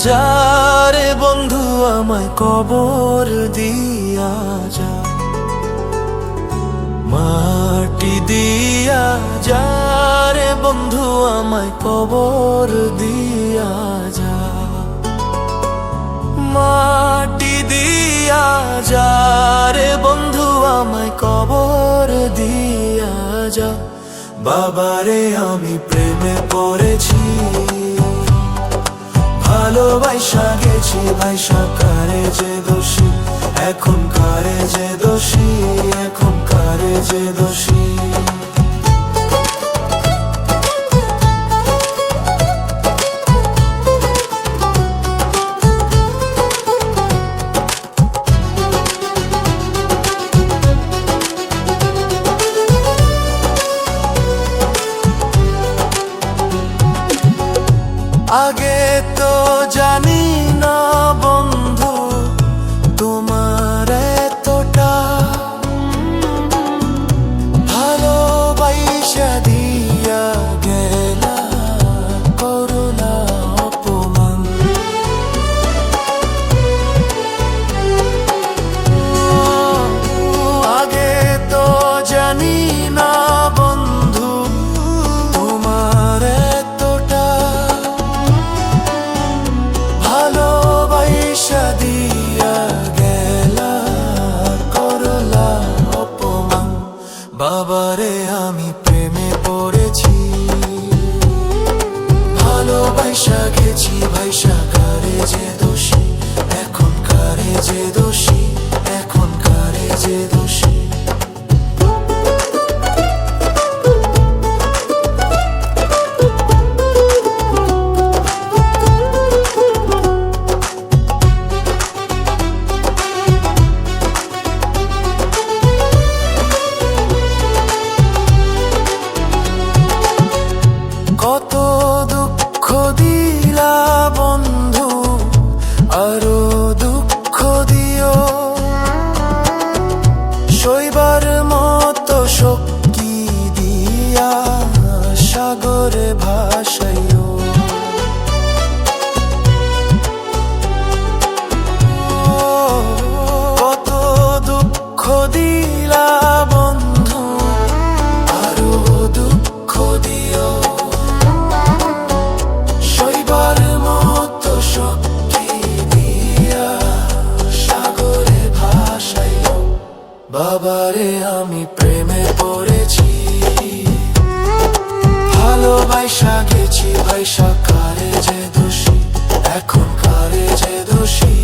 যা রে বন্ধু আমায় কবর দিয়া যা, মাটি দিয়া যা রে বন্ধু আমায় কবর দিয়া যা, মাটি দিয়া যা রে বন্ধু আমায় কবর দিয়া যা। বাবারে আমি প্রেমে পড়েছি, ভালোবাসা গেছি ভাইসা, কারে যে দোষী এখন, কারে যে দোষী এখন, কারে যে দোষী। আগে তো জানি না বন্ধু তোমার এতটা, ভালোবাসা দিয়া গেলা করুণা অপমান। আগে তো জানি না বন্ধু তোমার এতটা, ভালোবাসা দিয়া গেলা করলা অপমান। বাবারে আমি প্রেমে পড়েছি, ভালোবাসা গেছি ভাইসা, কারে যে দোষী এখন, কারে যে দোষী এখন, কারে যে দোষী। কত দুঃখ দিলা বন্ধু, আরো দুঃখ দিও, সইবার মতো শক্তি দিয়া সাগরে ভাসাইও। কত দুঃখ দিলা বন্ধু, আরো দুঃখ দিও, সইবার মতো শক্তি দিয়া সাগরে ভাসাইও। বাবারে আমি প্রেমে পড়েছি, ভালোবাসা গেছি ভাইসা, কারে যে দোষী এখন, কারে যে দোষী।